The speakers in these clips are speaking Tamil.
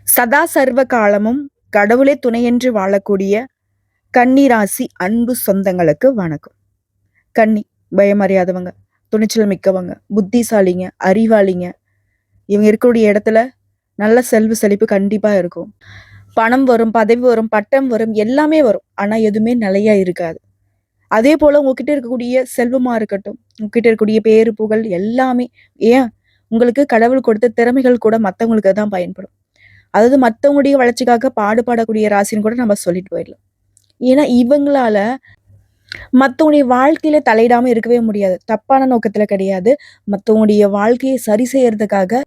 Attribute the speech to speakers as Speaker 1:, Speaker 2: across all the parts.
Speaker 1: சதா சர்வ காலமும் கடவுளே துணையென்று வாழக்கூடிய கன்னி ராசி அன்பு சொந்தங்களுக்கு வணக்கம். கன்னி பயமறியாதவங்க, துணிச்சல் மிக்கவங்க, புத்திசாலிங்க, அறிவாளிங்க. இவங்க இருக்கக்கூடிய இடத்துல நல்ல செல்வ செழிப்பு கண்டிப்பா இருக்கும். பணம் வரும், பதவி வரும், பட்டம் வரும், எல்லாமே வரும். ஆனா எதுவுமே நிலையா இருக்காது. அதே போல உங்ககிட்ட இருக்கக்கூடிய செல்வமா இருக்கட்டும், உங்ககிட்ட இருக்கக்கூடிய பேரு புகழ் எல்லாமே, ஏன் உங்களுக்கு கடவுள் கொடுத்த திறமைகள் கூட மத்தவங்களுக்கு தான் பயன்படும். அதாவது மத்தவங்களுடைய வளர்ச்சிக்காக பாடுபடக்கூடிய ராசின்னு கூட நம்ம சொல்லிட்டு போயிடலாம். ஏன்னா இவங்களால மத்தவங்களுடைய வாழ்க்கையில தலையிடாம இருக்கவே முடியாது. தப்பான நோக்கத்துல கிடையாது. மத்தவங்களுடைய வாழ்க்கையை சரி செய்யறதுக்காக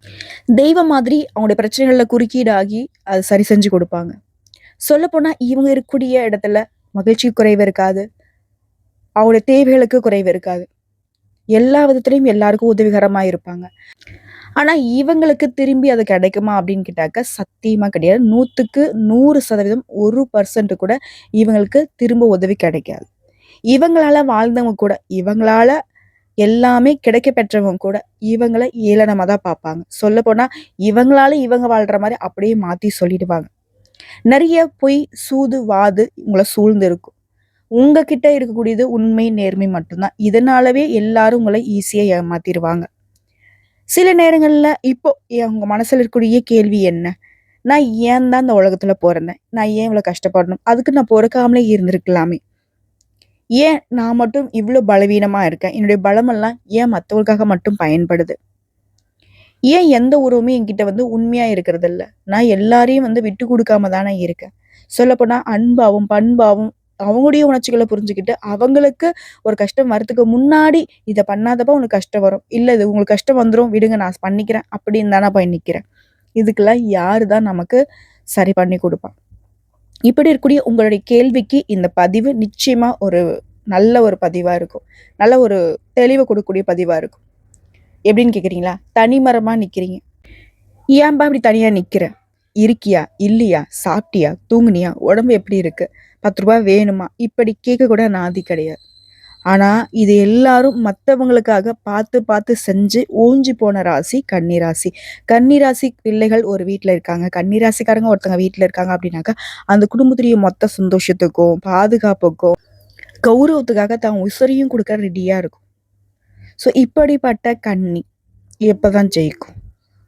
Speaker 1: தெய்வம் மாதிரி அவங்களுடைய பிரச்சனைகள்ல குறுக்கீடாகி அதை சரி செஞ்சு கொடுப்பாங்க. சொல்லப்போனா இவங்க இருக்கக்கூடிய இடத்துல மகிழ்ச்சி குறைவு இருக்காது. அவங்களுடைய தேவைகளுக்கு குறைவு இருக்காது. எல்லா விதத்திலையும் எல்லாருக்கும் உதவிகரமா இருப்பாங்க. ஆனா இவங்களுக்கு திரும்பி அது கிடைக்குமா அப்படின்னு கேட்டாக்க சத்தியமா கிடையாது. 100க்கு 100% 1% கூட இவங்களுக்கு திரும்ப உதவி கிடைக்காது. இவங்களால வாழ்ந்தவங்க கூட, இவங்களால எல்லாமே கிடைக்க பெற்றவங்க கூட இவங்கள ஏளனமா தான் பார்ப்பாங்க. சொல்லப்போனா இவங்களால இவங்க வாழ்ற மாதிரி அப்படியே மாத்தி சொல்லிடுவாங்க. நிறைய பொய், சூது, வாது உங்களை சூழ்ந்து இருக்கும். உங்ககிட்ட இருக்கக்கூடியது உண்மை, நேர்மை மட்டும்தான். இதனாலவே எல்லாரும் உங்களை ஈஸியா ஏமாத்திருவாங்க. சில நேரங்கள்ல இப்போ உங்க மனசுல இருக்கக்கூடிய கேள்வி என்ன? நான் ஏன் தான் இந்த உலகத்துல பொறந்தேன்? நான் ஏன் இவ்வளவு கஷ்டப்படணும்? அதுக்கு நான் பொறக்காமலே இருந்திருக்கலாமே. ஏன் நான் மட்டும் இவ்ளோ பலவீனமா இருக்கேன்? என்னுடைய பலமெல்லாம் ஏன் மத்தவங்களுக்காக மட்டும் பயன்படுது? ஏன் எந்த உறவுமே என்கிட்ட உண்மையா இருக்கிறதில்ல? நான் எல்லாரையும் விட்டு குடுக்காம தானே இருக்கேன். சொல்லப்போனா அன்பாவும், பண்பாவும் அவங்களுடைய உணர்ச்சிகள புரிஞ்சுகிட்டு, அவங்களுக்கு ஒரு கஷ்டம் வரதுக்கு முன்னாடி, "இத பண்ணாதப்பா உனக்கு கஷ்டம் வரும். இல்ல இது உங்களுக்கு கஷ்டம் வந்துரும். விடுங்க நான் பண்ணிக்கிறேன்." அப்படின்னு தானே போய் நிக்கிறேன். இதுக்கெல்லாம் யாரு தான் நமக்கு சரி பண்ணி குடுப்பா? இப்படி இருக்கக்கூடிய உங்களுடைய கேள்விக்கு இந்த பதிவு நிச்சயமா ஒரு நல்ல ஒரு பதிவா இருக்கும். நல்ல ஒரு தெளிவு குடுக்கக்கூடிய பதிவா இருக்கும். எப்படின்னு கேட்குறீங்களா? தனிமரமா நிக்கிறீங்க. ஏன்பா இப்படி தனியா நிக்கிற? இருக்கியா? இல்லையா? சாப்பிட்டியா? தூங்குனியா? உடம்பு எப்படி இருக்கு? ரூ. 10 வேணுமா? இப்படி கேட்க கூட நாதி கிடையாது. ஆனா இது எல்லாரும் மத்தவங்களுக்காக பார்த்து பார்த்து செஞ்சு ஓஞ்சு போன ராசி கன்னி ராசி. கன்னி ராசி பிள்ளைகள் ஒரு வீட்ல இருக்காங்க. கன்னி ராசிக்காரங்க ஒருத்தவங்க வீட்ல இருக்காங்க அப்படின்னாக்கா, அந்த குடும்பத்துடைய மொத்த சந்தோஷத்துக்கும், பாதுகாப்புக்கும், கௌரவத்துக்காக தான் உசுரையும் குடுக்க ரெடியா இருக்கும். ஸோ இப்படிப்பட்ட கன்னி எப்பதான் ஜெயிக்கும்?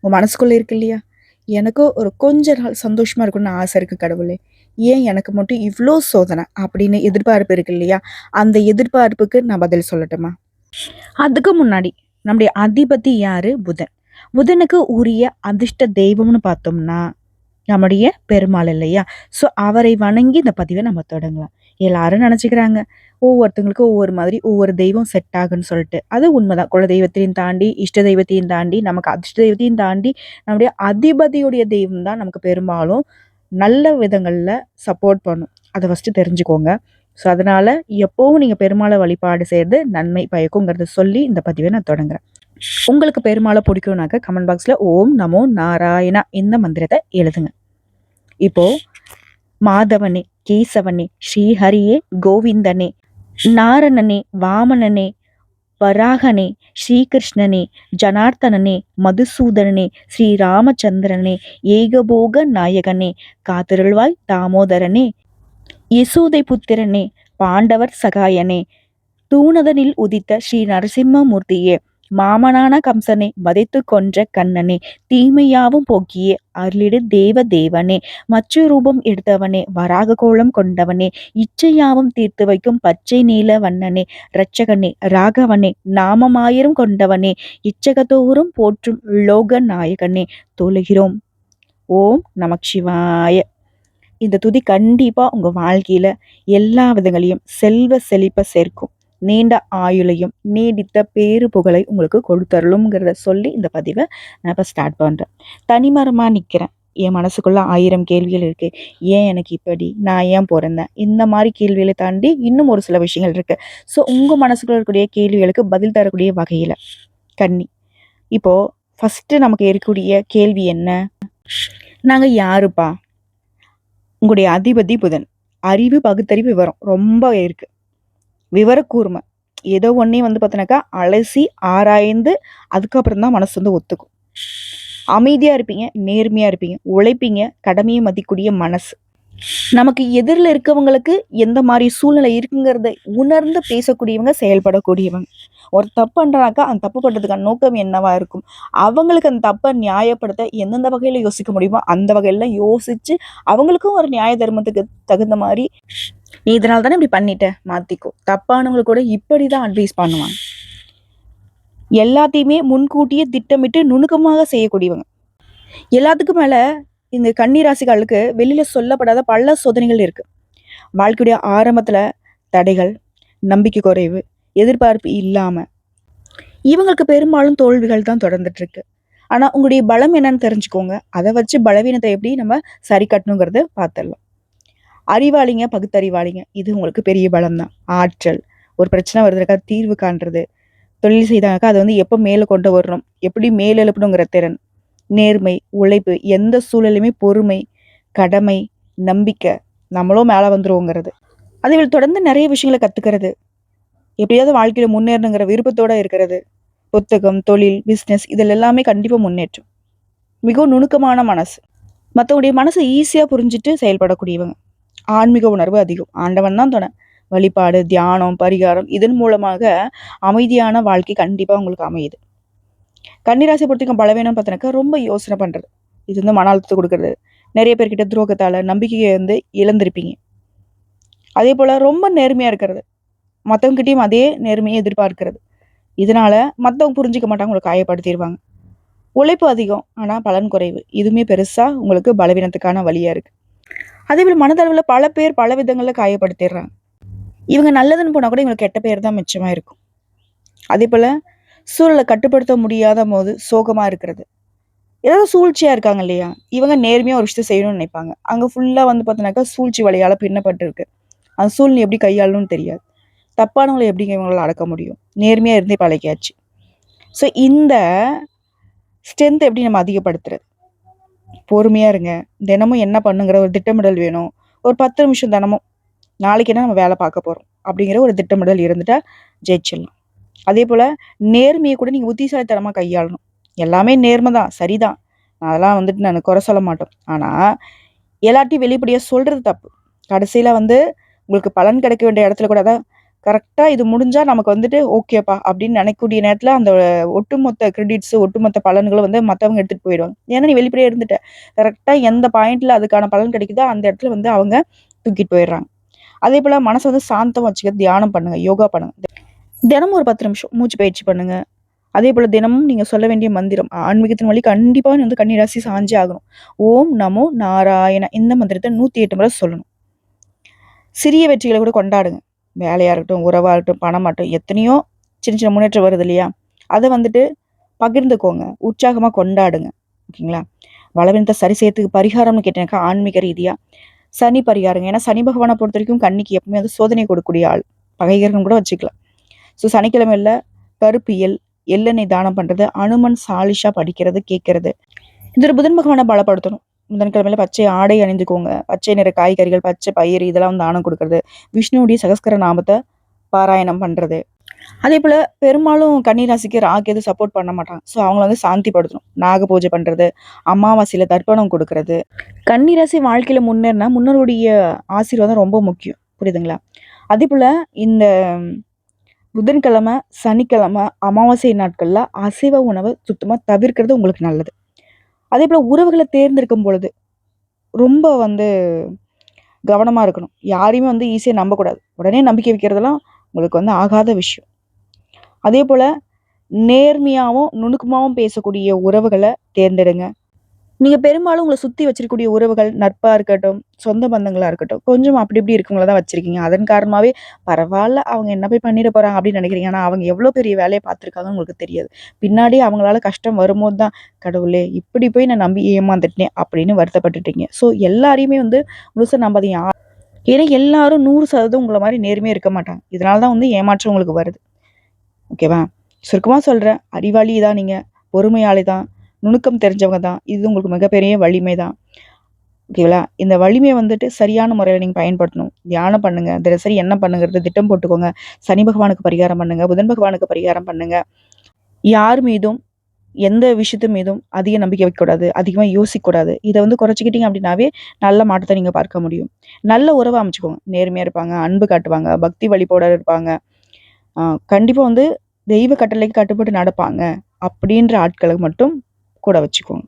Speaker 1: உங்க மனசுக்குள்ள இருக்கு இல்லையா? எனக்கும் ஒரு கொஞ்ச நாள் சந்தோஷமா இருக்கணும்னு ஆசை இருக்கு கடவுளே. ஏன் எனக்கு மட்டும் இவ்ளோ சோதனை? அப்படின்னு எதிர்பார்ப்பு இருக்கு இல்லையா? அந்த எதிர்பார்ப்புக்கு நான் பதில் சொல்லட்டுமா? அதுக்கு முன்னாடி நம்முடைய அதிபதி யாரு? புதன். புதனுக்கு உரிய அதிர்ஷ்ட தெய்வம்னு பார்த்தோம்னா, நம்முடைய பெருமாள் இல்லையா? ஸோ அவரை வணங்கி இந்த பதிவை நம்ம தொடங்கலாம். எல்லாரும் நினைச்சுக்கிறாங்க, ஒவ்வொருத்தவங்களுக்கும் ஒவ்வொரு மாதிரி ஒவ்வொரு தெய்வம் செட் ஆகுன்னு சொல்லிட்டு. அது உண்மைதான். குல தெய்வத்தையும் தாண்டி, இஷ்ட தெய்வத்தையும் தாண்டி, நமக்கு அதிர்ஷ்ட தெய்வத்தையும் தாண்டி, நம்முடைய அதிபதியுடைய தெய்வம் தான் நமக்கு பெரும்பாலும் நல்ல விதங்கள்ல சப்போர்ட் பண்ணும். அதை ஃபர்ஸ்ட்டு தெரிஞ்சுக்கோங்க. ஸோ அதனால எப்பவும் நீங்க பெருமாளை வழிபாடு செய்யறது நன்மை பயக்குங்கிறத சொல்லி இந்த பதிவை நான் தொடங்குறேன். உங்களுக்கு பெருமாளை பிடிக்கும்னாக்க கமெண்ட் பாக்ஸ்ல ஓம் நமோ நாராயணா இந்த மந்திரத்தை எழுதுங்க. இப்போ மாதவனே, கேசவனே, ஸ்ரீஹரியே, கோவிந்தனே, நாரணனே, வாமனனே, வராகனே, ஸ்ரீகிருஷ்ணனே, ஜனார்த்தனனே, மதுசூதனனே, ஸ்ரீராமச்சந்திரனே, ஏகபோக நாயகனே, காத்திருள்வாய் தாமோதரனே, யசோதை புத்திரனே, பாண்டவர் சகாயனே, தூணதனில் உதித்த ஸ்ரீ நரசிம்மமூர்த்தியே, மாமனான கம்சனை வதைத்து கொன்ற கண்ணனே, தீமையாவும் போக்கியே அருளிடு தேவ தேவனே, மச்சு ரூபம் எடுத்தவனே, வராக கோலம் கொண்டவனே, இச்சையாவும் தீர்த்து வைக்கும் பச்சை நீல வண்ணனே, இரட்சகனே, ராகவனே, நாமமாயிரம் கொண்டவனே, இச்சகத்தோறும் போற்றும் லோக நாயகனே, தொழுகிறோம். ஓம் நமச்சிவாய. இந்த துதி கண்டிப்பா உங்க வாழ்க்கையில எல்லா விதங்களையும் செல்வ செழிப்ப சேர்க்கும். நீண்ட ஆயுளையும் நீடித்த பேரு புகழை உங்களுக்கு கொடுத்தருளும்ங்கிறத சொல்லி இந்த பதிவை நான் இப்போ ஸ்டார்ட் பண்றேன். தனிமரமா நிக்கிறேன். என் மனசுக்குள்ள 1000 கேள்விகள் இருக்கு. ஏன் எனக்கு இப்படி? நான் ஏன் பிறந்தேன்? இந்த மாதிரி கேள்விகளை தாண்டி இன்னும் ஒரு சில விஷயங்கள் இருக்கு. ஸோ உங்க மனசுக்குள்ள இருக்கக்கூடிய கேள்விகளுக்கு பதில் தரக்கூடிய வகையில கன்னி. இப்போ ஃபர்ஸ்ட் நமக்கு இருக்கக்கூடிய கேள்வி என்ன? நாங்க யாருப்பா? உங்களுடைய அதிபதி புதன். அறிவு, பகுத்தறிவு, விவரம் ரொம்ப இருக்கு. விவரக்கூர்மை. ஏதோ ஒன்னே பார்த்தோன்னாக்கா அலசி ஆராய்ந்து அதுக்கப்புறம் தான் மனசு ஒத்துக்கும். அமைதியா இருப்பீங்க, நேர்மையா இருப்பீங்க, உழைப்பீங்க, கடமையை மதிக்கக்கூடிய மனசு. நமக்கு எதிரில் இருக்கவங்களுக்கு எந்த மாதிரி சூழ்நிலை இருக்குங்கிறத உணர்ந்து பேசக்கூடியவங்க, செயல்படக்கூடியவங்க. ஒரு தப்பு பண்றாக்கா அந்த தப்பு பண்றதுக்கான நோக்கம் என்னவா இருக்கும், அவங்களுக்கு அந்த தப்பை நியாயப்படுத்த எந்தெந்த வகையில யோசிக்க முடியுமோ அந்த வகையில யோசிச்சு அவங்களுக்கும் ஒரு நியாய தர்மத்துக்கு தகுந்த மாதிரி, நீ இதனால தானே இப்படி பண்ணிட்ட, மாத்திக்கோ. தப்பானவங்களுக்கு கூட இப்படிதான் அட்வைஸ் பண்ணுவாங்க. எல்லாத்தையுமே முன்கூட்டியே திட்டமிட்டு நுணுக்கமாக செய்யக்கூடியவங்க. எல்லாத்துக்கும் மேல இந்த கன்னிராசிகளுக்கு வெளியில சொல்லப்படாத பல சோதனைகள் இருக்கு. வாழ்க்கையுடைய ஆரம்பத்துல தடைகள், நம்பிக்கை குறைவு, எதிர்பார்ப்பு இல்லாம இவங்களுக்கு பெரும்பாலும் தோல்விகள் தான் தொடர்ந்துட்டு இருக்கு. ஆனா உங்களுடைய பலம் என்னன்னு தெரிஞ்சுக்கோங்க. அதை வச்சு பலவீனத்தை எப்படி நம்ம சரி கட்டணுங்கிறத பார்த்துடலாம். அறிவாளிங்க, பகுத்தறிவாளிங்க, இது உங்களுக்கு பெரிய பலம் தான். ஆற்றல், ஒரு பிரச்சனை வருதுக்கா தீர்வு காண்றது, தொழில் செய்தாங்கக்கா அதை வந்து எப்போ மேலே கொண்டு வரணும், எப்படி மேல் எழுப்பணுங்கிற திறன், நேர்மை, உழைப்பு, எந்த சூழலையுமே பொறுமை, கடமை, நம்பிக்கை, நம்மளும் மேலே வந்துருவோங்கிறது. அதை தொடர்ந்து நிறைய விஷயங்களை கத்துக்கிறது, எப்படியாவது வாழ்க்கையில முன்னேறணுங்கிற விருப்பத்தோட இருக்கிறது, புத்தகம், தொழில், பிஸ்னஸ், இதில் எல்லாமே கண்டிப்பா முன்னேற்றம். மிகவும் நுணுக்கமான மனசு, மற்றவங்களுடைய மனசை ஈஸியா புரிஞ்சுட்டு செயல்படக்கூடியவங்க. ஆன்மீக உணர்வு அதிகம், ஆண்டவன் தான் துணை. வழிபாடு, தியானம், பரிகாரம், இதன் மூலமாக அமைதியான வாழ்க்கை கண்டிப்பா உங்களுக்கு அமையுது. கன்னிராசி பொறுத்திருக்கும் பலவீனம் பார்த்தனாக்கா ரொம்ப யோசனை பண்றது, இது வந்து மன அழுத்தத்தை கொடுக்கறது, நிறைய பேர்கிட்ட துரோகத்தால நம்பிக்கையை வந்து இழந்திருப்பீங்க. அதே போல ரொம்ப நேர்மையா இருக்கிறது, மற்றவங்ககிட்டயும் அதே நேர்மையை எதிர்பார்க்கிறது. இதனால மற்றவங்க புரிஞ்சிக்க மாட்டாங்க, உங்களுக்கு காயப்படுத்திடுவாங்க. உழைப்பு அதிகம், ஆனா பலன் குறைவு, இதுவுமே பெருசா உங்களுக்கு பலவீனத்துக்கான வழியா இருக்கு. அதே போல மனதளவில் பல பேர் பல விதங்கள்ல காயப்படுத்திடுறாங்க. இவங்க நல்லதுன்னு போனா கூட இவங்களுக்கு கெட்ட பேர் தான் மிச்சமா இருக்கும். அதே போல சூழலை கட்டுப்படுத்த முடியாத போது சோகமா இருக்கிறது, ஏதாவது சூழ்ச்சியா இருக்காங்க இல்லையா, இவங்க நேர்மையா ஒரு விஷயத்தை செய்யணும்னு நினைப்பாங்க, அங்க ஃபுல்லா வந்து பார்த்தீங்கன்னாக்கா சூழ்ச்சி வழியால பின்னப்பட்டு இருக்கு. அந்த சூழ்நிலை எப்படி கையாளணும்னு தெரியாது, தப்பானவங்களை எப்படி இவங்களால அடக்க முடியும், நேர்மையா இருந்தே பழகியாச்சு. ஸோ இந்த ஸ்ட்ரென்த் எப்படி நம்ம அதிகப்படுத்துறது, பொறுமையா இருங்க, தினமும் என்ன பண்ணுங்கிற ஒரு திட்டமிடல் வேணும். ஒரு 10 நிமிஷம் தினமும், நாளைக்கு என்ன நம்ம வேலை பார்க்க போறோம் அப்படிங்கிற ஒரு திட்டமிடல் இருந்துட்டா ஜெயிச்சிடலாம். அதே போல நேர்மையை கூட நீங்க புத்திசாலித்தனமா கையாளணும். எல்லாமே நேர்மை தான், சரிதான், அதெல்லாம் வந்துட்டு நான் குறை சொல்ல மாட்டோம். ஆனா எல்லாத்தையும் வெளிப்படையா சொல்றது தப்பு. கடைசியில வந்து உங்களுக்கு பலன் கிடைக்க வேண்டிய இடத்துல கூட அதான் கரெக்டா இது முடிஞ்சா நமக்கு வந்துட்டு ஓகேப்பா அப்படின்னு நினைக்கக்கூடிய நேரத்துல அந்த ஒட்டுமொத்த கிரெடிட்ஸ், ஒட்டுமொத்த பலன்களும் வந்து மத்தவங்க எடுத்துட்டு போயிடுவாங்க. ஏன்னா நீ வெளிப்படையா இருந்துட்ட, கரெக்டா எந்த பாயிண்ட்ல அதுக்கான பலன் கிடைக்குதோ அந்த இடத்துல வந்து அவங்க தூக்கிட்டு போயிடுறாங்க. அதே போல மனசை வந்து சாந்தம் வச்சுக்க தியானம் பண்ணுங்க, யோகா பண்ணுங்க, தினமும் ஒரு 10 நிமிஷம் மூச்சு பயிற்சி பண்ணுங்க. அதே போல தினமும் நீங்க சொல்ல வேண்டிய மந்திரம், ஆன்மீகத்தின் வழி கண்டிப்பா வந்து கன்னிராசி சாஞ்சே ஆகணும். ஓம் நமோ நாராயண, இந்த மந்திரத்தை 108 முறை சொல்லணும். சிறிய வெற்றிகளை கூட கொண்டாடுங்க. வேலையா இருக்கட்டும், உறவா இருக்கட்டும், பணமாகட்டும், எத்தனையோ சின்ன சின்ன முன்னேற்றம் வருது இல்லையா, அதை வந்துட்டு பகிர்ந்துக்கோங்க, உற்சாகமா கொண்டாடுங்க. ஓகேங்களா. பலவீனத்தை சரி செய்யறதுக்கு பரிகாரம்னு கேட்டேனாக்கா ஆன்மீக ரீதியா சனி பரிகாரங்க. ஏன்னா சனி பகவானை பொறுத்த வரைக்கும் கன்னிக்கு எப்பவுமே வந்து சோதனை கொடுக்கக்கூடிய ஆள், பகைகரன் கூட வச்சுக்கலாம். ஸோ சனிக்கிழமையில கருப்பியல், எள்ளெண்ணெய் தானம் பண்றது, அனுமன் சாலிஷா படிக்கிறது, கேட்கறது, இந்த ஒரு புதன் பகவானை பலப்படுத்தணும். புதன்கிழமையில பச்சை ஆடை அணிந்துக்கோங்க, பச்சை நிற காய்கறிகள், பச்சை பயிர், இதெல்லாம் வந்து தானம் கொடுக்கறது, விஷ்ணுவுடைய சகஸ்கர நாமத்தை பாராயணம் பண்றது. அதே போல பெரும்பாலும் கன்னிராசிக்கு ராகு எதுவும் சப்போர்ட் பண்ண மாட்டாங்க. ஸோ அவங்கள வந்து சாந்திப்படுத்தணும், நாக பூஜை பண்றது, அமாவாசையில தர்ப்பணம் கொடுக்கறது. கன்னிராசி வாழ்க்கையில முன்னேறினா முன்னோருடைய ஆசீர்வாதம் ரொம்ப முக்கியம், புரியுதுங்களா. அதே போல இந்த புதன்கிழமை, சனிக்கிழமை, அமாவாசை நாட்கள்ல அசைவ உணவை சுத்தமா தவிர்க்கிறது உங்களுக்கு நல்லது. அதே போல உறவுகளை தேர்ந்தெடுக்கும் பொழுது ரொம்ப வந்து கவனமா இருக்கணும். யாரையுமே வந்து ஈஸியா நம்பக்கூடாது. உடனே நம்பிக்கை வைக்கிறதெல்லாம் உங்களுக்கு வந்து ஆகாத விஷயம். அதே போல நேர்மையாவும் நுணுக்கமாவும் பேசக்கூடிய உறவுகளை தேர்ந்தெடுங்க. நீங்க பெரும்பாலும் உங்களை சுத்தி வச்சிருக்கக்கூடிய உறவுகள், நட்பா இருக்கட்டும், சொந்த பந்தங்களா இருக்கட்டும், கொஞ்சம் அப்படி இப்படி இருக்கவங்கள தான் வச்சிருக்கீங்க. அதன் காரணமாவே பரவால்ல, அவங்க என்ன போய் பண்ணிட போறாங்க அப்படின்னு நினைக்கிறீங்க. ஆனா அவங்க எவ்வளோ பெரிய வேலையை பார்த்துருக்காங்கன்னு உங்களுக்கு தெரியாது. பின்னாடி அவங்களால கஷ்டம் வரும்போது தான், கடவுளே இப்படி போய் நான் நம்பி ஏமாந்துட்டேன் அப்படின்னு வருத்தப்பட்டுட்டீங்க. ஸோ எல்லாரையுமே வந்து முழுசா நம்பாதீங்க. ஏன்னா எல்லாரும் 100% உங்களை மாதிரி நேர்மையா இருக்க மாட்டாங்க. இதனால தான் வந்து ஏமாற்றம் உங்களுக்கு வருது. ஓகேவா. சுருக்கமா சொல்றேன், அறிவாளி தான் நீங்க, பொறுமையாளி தான், நுணுக்கம் தெரிஞ்சவங்க தான். இது உங்களுக்கு மிகப்பெரிய வலிமை தான். ஓகேங்களா. இந்த வலிமையை வந்துட்டு சரியான முறையில் நீங்க பயன்படுத்தணும். தியானம் பண்ணுங்க, தினசரி என்ன பண்ணுங்கிறது திட்டம் போட்டுக்கோங்க. சனி பகவானுக்கு பரிகாரம் பண்ணுங்க, புதன் பகவானுக்கு பரிகாரம் பண்ணுங்க. யார் மீதும் எந்த விஷயத்து மீதும் அதிக நம்பிக்கை வைக்கக்கூடாது, அதிகமாக யோசிக்கக்கூடாது. இதை வந்து குறைச்சிக்கிட்டீங்க அப்படின்னாவே நல்ல மாற்றத்தை நீங்கள் பார்க்க முடியும். நல்ல உறவை அமைச்சுக்கோங்க. நேர்மையாக இருப்பாங்க, அன்பு காட்டுவாங்க, பக்தி வழிபாட இருப்பாங்க. கண்டிப்பாக வந்து தெய்வ கட்டளைக்கு கட்டுப்பட்டு நடப்பாங்க அப்படின்ற ஆட்களை மட்டும் கூட வச்சுக்கோங்க.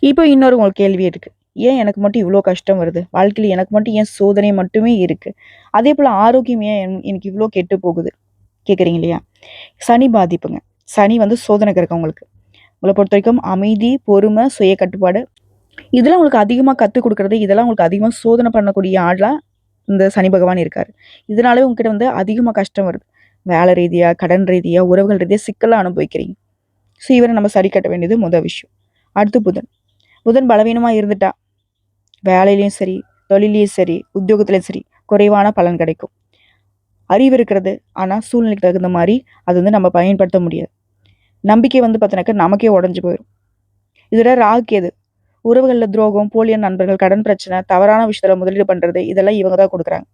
Speaker 1: இப்போ இன்னொரு உங்களுக்கு கேள்வி இருக்கு. ஏன் எனக்கு மட்டும் இவ்வளோ கஷ்டம் வருது? வாழ்க்கையில் எனக்கு மட்டும் ஏன் சோதனை மட்டுமே இருக்கு? அதே போல் ஆரோக்கியம் ஏன் எனக்கு இவ்வளோ கெட்டு போகுது கேட்குறீங்க இல்லையா? சனி பாதிப்புங்க. சனி வந்து சோதனை கிரகம் உங்களுக்கு. உங்களை பொறுத்த வரைக்கும் அமைதி, பொறுமை, சுய கட்டுப்பாடு இதெல்லாம் உங்களுக்கு அதிகமாக கற்றுக் கொடுக்குறது, இதெல்லாம் உங்களுக்கு அதிகமாக சோதனை பண்ணக்கூடிய ஆளா இந்த சனி பகவான் இருக்காரு. இதனாலே உங்ககிட்ட வந்து அதிகமாக கஷ்டம் வருது. வேலை ரீதியா, கடன் ரீதியா, உறவுகள் ரீதியா சிக்கலாக அனுபவிக்கிறீங்க. ஸோ இவரை நம்ம சரி கட்ட வேண்டியது முதல் விஷயம். அடுத்து புதன். புதன் பலவீனமாக இருந்துட்டா வேலையிலையும் சரி, தொழிலையும் சரி, உத்தியோகத்துலையும் சரி குறைவான பலன் கிடைக்கும். அறிவு இருக்கிறது, ஆனால் சூழ்நிலைக்கு தகுந்த மாதிரி அது வந்து நம்ம பயன்படுத்த முடியாது. நம்பிக்கை வந்து பார்த்தீங்கன்னாக்கா நமக்கே உடஞ்சி போயிடும். இதில் ராகு எது உறவுகளில் துரோகம், போலியான நண்பர்கள், கடன் பிரச்சனை, தவறான விஷயத்தில் முதலீடு பண்ணுறது இதெல்லாம் இவங்க தான் கொடுக்குறாங்க.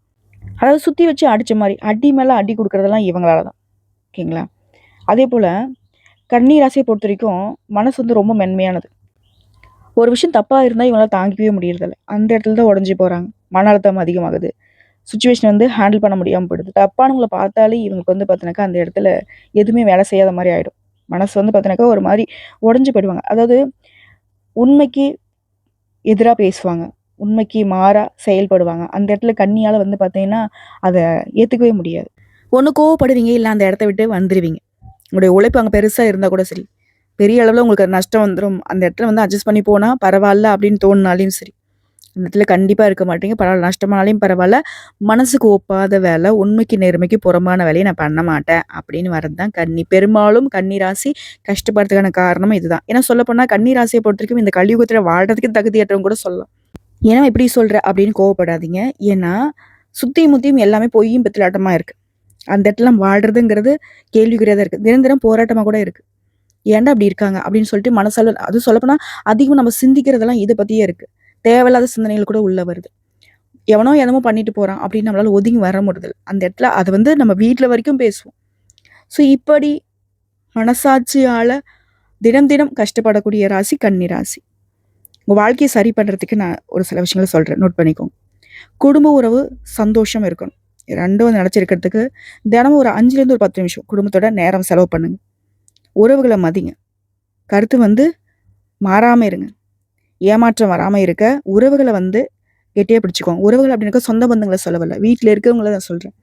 Speaker 1: அதாவது சுற்றி வச்சு அடித்த மாதிரி அடி மேலே அடி கொடுக்குறதெல்லாம் இவங்களால தான். ஓகேங்களா? அதே போல் கன்னி ராசியை பொறுத்த வரைக்கும் மனசு வந்து ரொம்ப மென்மையானது. ஒரு விஷயம் தப்பாக இருந்தால் இவங்களால் தாங்கிக்கவே முடியறதில்ல. அந்த இடத்துல தான் உடஞ்சி போகிறாங்க. மன அழுத்தம் அதிகமாகுது. சுச்சுவேஷன் வந்து ஹேண்டில் பண்ண முடியாமல் போயிடுது. தப்பானவங்களை பார்த்தாலே இவங்களுக்கு வந்து பார்த்தீங்கன்னாக்கா அந்த இடத்துல எதுவுமே வேலை செய்யாத மாதிரி ஆகிடும். மனசு வந்து பார்த்தீங்கன்னாக்கா ஒரு மாதிரி உடஞ்சி போயிடுவாங்க. அதாவது உண்மைக்கு எதிராக பேசுவாங்க, உண்மைக்கு மாறாக செயல்படுவாங்க. அந்த இடத்துல கன்னியால் வந்து பார்த்தீங்கன்னா அதை ஏற்றுக்கவே முடியாது. ஒன்று கோவப்படுவீங்க, இல்லை அந்த இடத்த விட்டு வந்துடுவீங்க. உங்களுடைய உழைப்பு அங்கே பெருசாக இருந்தால் கூட சரி, பெரிய அளவில் உங்களுக்கு நஷ்டம் வந்துடும். அந்த இடத்துல வந்து அட்ஜஸ்ட் பண்ணி போனால் பரவாயில்ல அப்படின்னு தோணுனாலையும் சரி, அந்த இடத்துல கண்டிப்பாக இருக்க மாட்டீங்க. பரவாயில்ல, நஷ்டமானாலையும் பரவாயில்ல, மனசுக்கு ஒப்பாத வேலை, உண்மைக்கு நேர்மைக்கு புறம்பான வேலையை நான் பண்ண மாட்டேன் அப்படின்னு வரது தான் கன்னி. பெரும்பாலும் கன்னி ராசி கஷ்டப்படுறதுக்கான காரணம் இதுதான். ஏன்னா சொல்லப்போனால் கன்னி ராசியை பொறுத்த வரைக்கும் இந்த கலியுகத்தில் வாழ்றதுக்கு தகுதியற்றவங்க கூட சொல்லலாம். ஏன்னா இப்படி சொல்கிற அப்படின்னு கோவப்படாதீங்க. ஏன்னா சுற்றியும் முத்தியும் எல்லாமே பொய்யும் பித்தலாட்டமாக இருக்குது. அந்த இடத்துல வாழ்றதுங்கிறது கேள்விக்குறியாக தான் இருக்குது. தினம் தினம் போராட்டமாக கூட இருக்குது. ஏன்டா அப்படி இருக்காங்க அப்படின்னு சொல்லிட்டு மனசால அதுவும் சொல்லப்போனால் அதிகம் நம்ம சிந்திக்கிறதெல்லாம் இதை பற்றியே இருக்குது. தேவையில்லாத சிந்தனைகள் கூட உள்ள வருது. எவனோ எதமோ பண்ணிட்டு போகிறான் அப்படின்னு நம்மளால ஒதுங்கி வர முடியல. அந்த இடத்துல அது வந்து நம்ம வீட்டில் வரைக்கும் பேசுவோம். ஸோ இப்படி மனசாட்சியால் தினம் தினம் கஷ்டப்படக்கூடிய ராசி கன்னி ராசி. உங்கள் வாழ்க்கையை சரி பண்ணுறதுக்கு நான் ஒரு சில விஷயங்களை சொல்கிறேன், நோட் பண்ணிக்கோங்க. குடும்ப உறவு சந்தோஷம் இருக்கணும். ரெண்டும் நினச்சிருக்கிறதுக்கு தினமும் ஒரு 5லேருந்து ஒரு 10 நிமிஷம் குடும்பத்தோட நேரம் செலவு பண்ணுங்க. உறவுகளை மதிங்க. கருத்து வந்து மாறாமல் இருங்க. ஏமாற்றம் வராமல் இருக்க உறவுகளை வந்து கெட்டியாக பிடிச்சிக்கோங்க. உறவுகள் அப்படின்னாக்கா சொந்த பந்தங்களை சொல்லவில்லை, வீட்டில் இருக்கிறவங்கள தான் சொல்கிறேன்.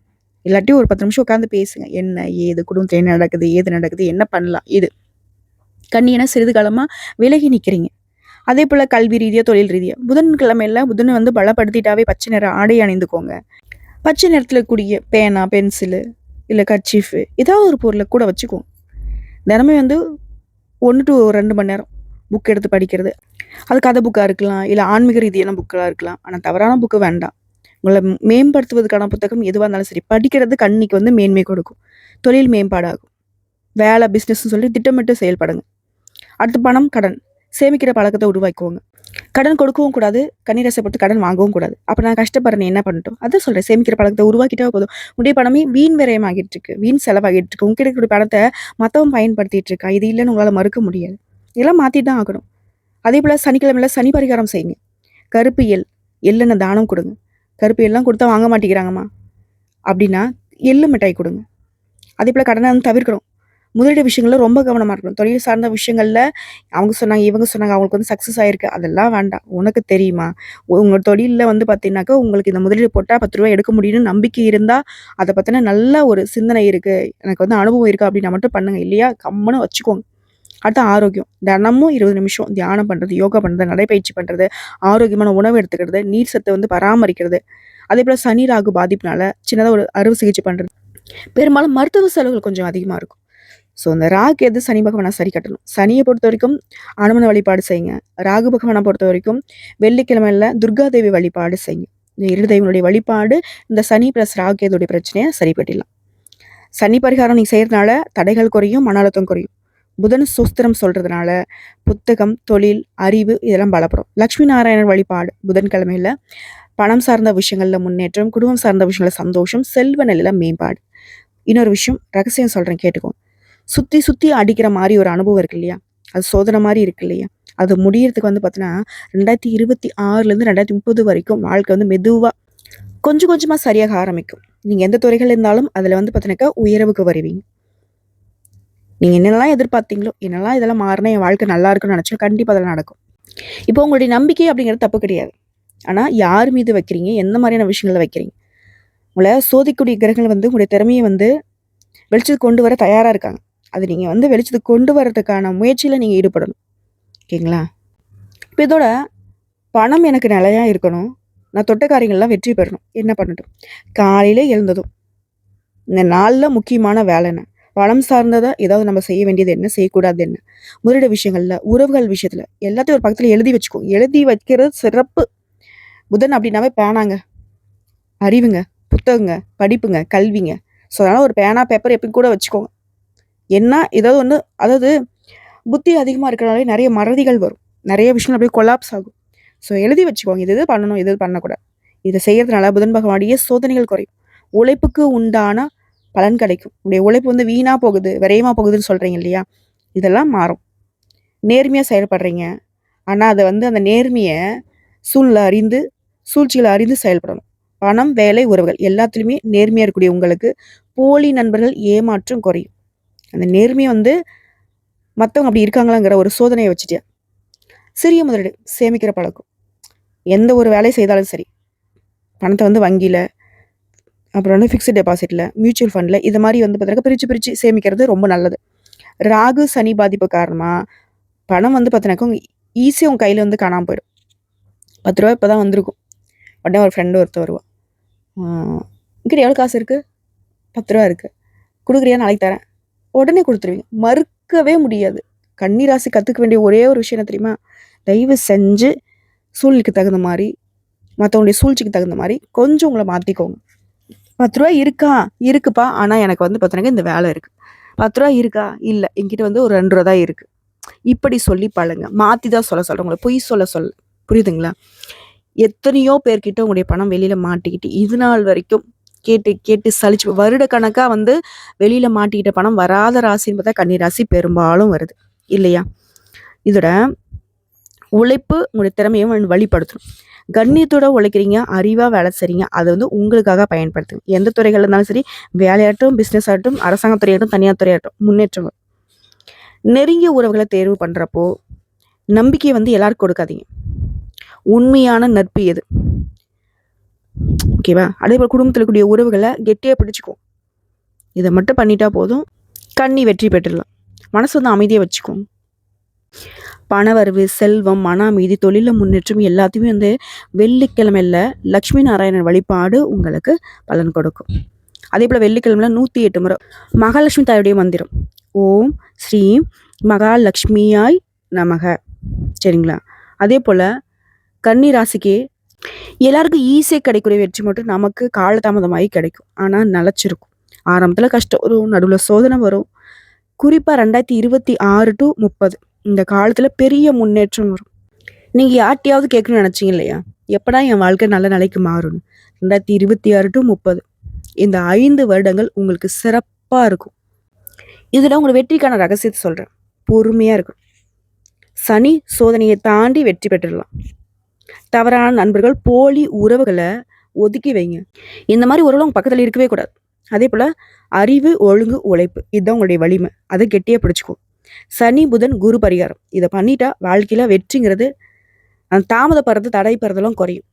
Speaker 1: இல்லாட்டி ஒரு 10 நிமிஷம் உட்காந்து பேசுங்க. என்ன ஏது குடும்பத்தில் என்ன நடக்குது, ஏது நடக்குது, என்ன பண்ணலாம் இது. கண்ணியனா சிறிது காலமாக விலகி நிற்கிறீங்க. அதே போல் கல்வி ரீதியாக, தொழில் ரீதியாக புதன்கிழமையில் புதனை வந்து பலப்படுத்திட்டாவே பச்சை நிற ஆடை அணிந்துக்கோங்க. பச்சை நிறத்தில் கூடிய பேனா, பென்சிலு, இல்லை கர்ச்சீஃபு ஏதாவது ஒரு பொருளை கூட வச்சுக்கோங்க. தினமே வந்து 1 to 2 மணி நேரம் புக் எடுத்து படிக்கிறது. அது கதை புக்காக இருக்கலாம், இல்லை ஆன்மீக ரீதியான புக்காக இருக்கலாம். ஆனால் தவறான புக்கு வேண்டாம். உங்களை மேம்படுத்துவதற்கான புத்தகம் எதுவாக இருந்தாலும் சரி, படிக்கிறது கண்ணிக்கு வந்து மேன்மை கொடுக்கும். தொழில் மேம்பாடாகும். வேலை, பிஸ்னஸ்ன்னு சொல்லி திட்டமிட்டு செயல்படுங்க. அடுத்து பணம், கடன் சேமிக்கிற பழக்கத்தை உருவாக்குவோங்க. கடன் கொடுக்கவும் கூடாது, கன்னிராசியை பொறுத்து கடன் வாங்கவும் கூடாது. அப்போ நான் கஷ்டப்படுறேன் என்ன பண்ணட்டும், அதான் சொல்கிறேன், சேமிக்கிற பழக்கத்தை உருவாக்கிட்டா போதும். உடைய பணமே வீண் விரயமாகிட்டு இருக்கு, வீண் செலவாகிட்டு இருக்கு. உங்ககிட்ட இருக்கிற பணத்தை மற்றவன் பயன்படுத்திட்டு இருக்கா, இது இல்லைன்னு உங்களால் மறுக்க முடியாது. இதெல்லாம் மாற்றி தான் ஆகணும். அதே போல் சனிக்கிழமையில் சனி பரிகாரம் செய்யுங்க. கருப்பு எள்ளெண்ண தானம் கொடுங்க. கருப்பு எல்லாம் கொடுத்தா வாங்க மாட்டேங்கிறாங்கம்மா அப்படின்னா எள்ளு மிட்டாய் கொடுங்க. அதே போல் கடனை வந்து தவிர்க்கணும். முதலீடு விஷயங்களில் ரொம்ப கவனமாக இருக்கணும். தொழில் சார்ந்த விஷயங்களில் அவங்க சொன்னாங்க, இவங்க சொன்னாங்க, அவங்களுக்கு வந்து சக்ஸஸ் ஆகிருக்கு, அதெல்லாம் வேண்டாம். உனக்கு தெரியுமா, உங்கள் தொழிலில் வந்து பார்த்தீங்கன்னாக்கா உங்களுக்கு இந்த முதலீடு போட்டால் 10 ரூபா எடுக்க முடியும்னு நம்பிக்கை இருந்தால், அதை பற்றின நல்ல ஒரு சிந்தனை இருக்குது, எனக்கு வந்து அனுபவம் இருக்குது அப்படின்னா மட்டும் பண்ணுங்கள். இல்லையா கம்முன்னு வச்சுக்கோங்க. அடுத்து ஆரோக்கியம். தினமும் 20 நிமிஷம் தியானம் பண்ணுறது, யோகா பண்ணுறது, நடைப்பயிற்சி பண்ணுறது, ஆரோக்கியமான உணவு எடுத்துக்கிறது, நீர் சத்தை வந்து பராமரிக்கிறது. அதே போல் சனி ராகு பாதிப்புனால சின்னதாக ஒரு அறுவை சிகிச்சை பண்ணுறது. பெரும்பாலும் மருத்துவ செலவுகள் கொஞ்சம் அதிகமாக இருக்கும். ஸோ இந்த ராகு எது சனி பகவானை சரி கட்டணும். சனியை பொறுத்த வரைக்கும் அனுமன வழிபாடு செய்யுங்க. ராகு பகவானை பொறுத்த வரைக்கும் வெள்ளிக்கிழமையில் துர்காதேவி வழிபாடு செய்யுங்க. இந்த 2 தெய்வங்களுடைய வழிபாடு இந்த சனி ப்ளஸ் ராகு எதுடைய பிரச்சனையை சரிப்பட்டிடலாம். சனி பரிகாரம் நீங்கள் செய்கிறதுனால தடைகள் குறையும், மன அழுத்தம் குறையும். புதன் சுஸ்திரம் சொல்கிறதுனால புத்தகம், தொழில், அறிவு இதெல்லாம் பலப்படும். லக்ஷ்மி நாராயணன் வழிபாடு புதன்கிழமையில் பணம் சார்ந்த விஷயங்களில் முன்னேற்றம், குடும்பம் சார்ந்த விஷயங்களில் சந்தோஷம், செல்வ நிலையில் மேம்பாடு. இன்னொரு விஷயம் ரகசியம் சொல்கிறேன் கேட்டுக்கோங்க. சுற்றி சுற்றி அடிக்கிற மாதிரி ஒரு அனுபவம் இருக்கு இல்லையா, அது சோதனை மாதிரி இருக்கு இல்லையா, அது முடியறதுக்கு வந்து பார்த்தீங்கன்னா 2026லேருந்து 2030 வரைக்கும் வாழ்க்கை வந்து மெதுவாக கொஞ்சம் கொஞ்சமாக சரியாக ஆரம்பிக்கும். நீங்கள் எந்த துறைகள் இருந்தாலும் அதில் வந்து பார்த்தீங்கன்னாக்கா உயர்வுக்கு வருவீங்க. நீங்கள் என்னெல்லாம் எதிர்பார்த்தீங்களோ, என்னெல்லாம் இதெல்லாம் மாறினா என் வாழ்க்கை நல்லா இருக்குன்னு நினச்சோ கண்டிப்பாக அதெல்லாம் நடக்கும். இப்போ உங்களுடைய நம்பிக்கை அப்படிங்கிறது தப்பு கிடையாது. ஆனால் யார் மீது வைக்கிறீங்க, எந்த மாதிரியான விஷயங்களை வைக்கிறீங்க. உங்களை சோதிக்கக்கூடிய கிரகங்கள் வந்து உங்களுடைய திறமையை வந்து வெளிச்சத்துக்கு கொண்டு வர தயாராக இருக்காங்க. அது நீங்கள் வந்து வெளிச்சத்துக்கு கொண்டு வரதுக்கான முயற்சியில் நீங்கள் ஈடுபடணும். ஓகேங்களா? இப்போ இதோட பணம் எனக்கு நிலையாக இருக்கணும், நான் தொட்ட காரியங்கள்லாம் வெற்றி பெறணும். என்ன பண்ணட்டும்? காலையில் எழுந்ததும் இந்த நாளில் முக்கியமான வேலை என்ன, பணம் சார்ந்ததாக ஏதாவது நம்ம செய்ய வேண்டியது என்ன, செய்யக்கூடாது என்ன, முதலீடு விஷயங்களில், உறவுகள் விஷயத்தில் எல்லாத்தையும் ஒரு பக்கத்தில் எழுதி வச்சுக்கோ. எழுதி வைக்கிறது சிறப்பு. புதன் அப்படின்னாவே பேனாங்க, அறிவுங்க, புத்தகங்க, படிப்புங்க, கல்விங்க. ஸோ அதனால் ஒரு பேனா பேப்பர் எப்பயும் கூட வச்சுக்கோங்க. என்ன ஏதாவது ஒன்று, அதாவது புத்தி அதிகமாக இருக்கிறனாலே நிறைய மறதிகள் வரும், நிறைய விஷயம் அப்படியே கொலாப்ஸ் ஆகும். ஸோ எழுதி வச்சுக்கோங்க, இது பண்ணணும், இது பண்ணக்கூடாது. இதை செய்யறதுனால புதன் பகவானுடைய சோதனைகள் குறையும், உழைப்புக்கு உண்டான பலன் கிடைக்கும். உங்களுடைய உழைப்பு வந்து வீணாக போகுது, விரையமாக போகுதுன்னு சொல்கிறீங்க இல்லையா, இதெல்லாம் மாறும். நேர்மையாக செயல்படுறீங்க, ஆனால் அதை வந்து அந்த நேர்மையை சூழ்நிலை அறிந்து, சூழ்ச்சிகளை அறிந்து செயல்படணும். பணம், வேலை, உறவுகள் எல்லாத்துலேயுமே நேர்மையாக இருக்கக்கூடிய உங்களுக்கு போலி நண்பர்கள் ஏமாற்றம் குறையும். அந்த நேர்மையை வந்து மற்றவங்க அப்படி இருக்காங்களாங்கிற ஒரு சோதனையை வச்சுட்டியா. சிறிய முதலீடு சேமிக்கிற பழக்கம். எந்த ஒரு வேலையை செய்தாலும் சரி, பணத்தை வந்து வங்கியில், அப்புறம் வந்து ஃபிக்ஸ்டு டெபாசிட்டில், மியூச்சுவல் ஃபண்டில், இது மாதிரி வந்து பார்த்தீங்கன்னா பிரித்து சேமிக்கிறது ரொம்ப நல்லது. ராகு சனி பாதிப்பு காரணமாக பணம் வந்து பார்த்தீங்கன்னாக்கா ஈஸியாக உங்கள் கையில் வந்து காணாமல் போயிடும். 10 ரூபா இப்போ தான் வந்திருக்கும். உடனே ஒரு ஃப்ரெண்டு ஒருத்தர் வருவான், இங்கிட்ட எவ்வளோ காசு இருக்குது, 10 ரூபா இருக்குது, கொடுக்குறியா, நாளைக்கு தரேன். உடனே கொடுத்துருவீங்க, மறுக்கவே முடியாது. கன்னிராசி கற்றுக்க வேண்டிய ஒரே ஒரு விஷயம் என்ன தெரியுமா, தயவு செஞ்சு சூழ்நிலைக்கு தகுந்த மாதிரி, மற்றவங்களுடைய சூழ்ச்சிக்கு தகுந்த மாதிரி கொஞ்சம் உங்களை மாற்றிக்கோங்க. 10 ரூபா இருக்கா, இருக்குப்பா, ஆனால் எனக்கு வந்து பார்த்தீங்கன்னா இந்த வேலை இருக்குது. 10 ரூபா இருக்கா, இல்லை, என்கிட்ட வந்து ஒரு 2 ரூபா தான் இருக்குது. இப்படி சொல்லி பழங்க. மாற்றி தான் சொல்கிறேன், உங்களை பொய் சொல்ல புரியுதுங்களா? எத்தனையோ பேர்கிட்ட உங்களுடைய பணம் வெளியில் மாட்டிக்கிட்டு இது நாள் வரைக்கும் கேட்டு கேட்டு சலிச்சு வருட கணக்காக வந்து வெளியில் மாட்டிக்கிட்ட பணம் வராத ராசின்னு பார்த்தா கன்னிராசி பெரும்பாலும் வருது இல்லையா? இதோட உழைப்பு உங்களுடைய திறமையும் வழிபடுத்தணும். கண்ணியத்தோட உழைக்கிறீங்க, அறிவாக வேலை செய்றீங்க, அதை வந்து உங்களுக்காக பயன்படுத்துங்க. எந்த துறைகள் இருந்தாலும் சரி, வேலையாகட்டும், பிஸ்னஸ் ஆகட்டும், அரசாங்கத்துறையாகட்டும், தனியார் துறையாகட்டும், முன்னேற்றம் வரும். நெருங்கிய உறவுகளை தேர்வு பண்ணுறப்போ நம்பிக்கையை வந்து எல்லாருக்கும் கொடுக்காதீங்க. உண்மையான நட்பு எது, ஓகேவா? அதே போல் குடும்பத்தில் கூடிய உறவுகளை கெட்டியாக பிடிச்சிக்கும். இதை மட்டும் பண்ணிட்டா போதும், கண்ணி வெற்றி பெற்றுடலாம். மனசு வந்து அமைதியாக வச்சுக்கோங்க. பணவரவு, செல்வம், மன அமைதி, தொழில முன்னேற்றம் எல்லாத்தையுமே வந்து வெள்ளிக்கிழமையில் லக்ஷ்மி நாராயணன் வழிபாடு உங்களுக்கு பலன் கொடுக்கும். அதே போல் வெள்ளிக்கிழமையில் 108 முறை மகாலட்சுமி தாயுடைய மந்திரம் ஓம் ஸ்ரீ மகாலட்சுமியாய் நமக, சரிங்களா? அதே போல் கன்னி ராசிக்கு எல்லாருக்கும் ஈஸியாக கிடைக்கூடிய வெற்றி மட்டும் நமக்கு காலதாமதமாகி கிடைக்கும், ஆனால் நிலச்சிருக்கும். ஆரம்பத்தில் கஷ்டம் வரும், நடுவில் சோதனை வரும். குறிப்பாக 2026 to 30 இந்த காலத்தில் பெரிய முன்னேற்றம் வரும். நீங்கள் யார்ட்டையாவது கேட்கணும்னு நினச்சிங்க இல்லையா, எப்படா என் வாழ்க்கை நல்ல நிலைக்கு மாறணும்? 2026 to 30 இந்த 5 வருடங்கள் உங்களுக்கு சிறப்பாக இருக்கும். இதில் உங்களோட வெற்றிக்கான ரகசியத்தை சொல்கிறேன், பொறுமையாக இருக்கும். சனி சோதனையை தாண்டி வெற்றி பெற்றுடலாம். தவறான நண்பர்கள், போலி உறவுகளை ஒதுக்கி வைங்க. இந்த மாதிரி உறவுகள் உங்கள் பக்கத்தில் இருக்கவே கூடாது. அதே போல் அறிவு, ஒழுங்கு, உழைப்பு, இதுதான் உங்களுடைய வலிமை, அதை கெட்டியாக பிடிச்சிக்கும். சனி புதன் குரு பரிகாரம் இதை பண்ணிட்டா வாழ்க்கையில் வெற்றிங்கிறது அந்த தாமதப்படுறது, தடைப்படுறதெல்லாம் குறையும்,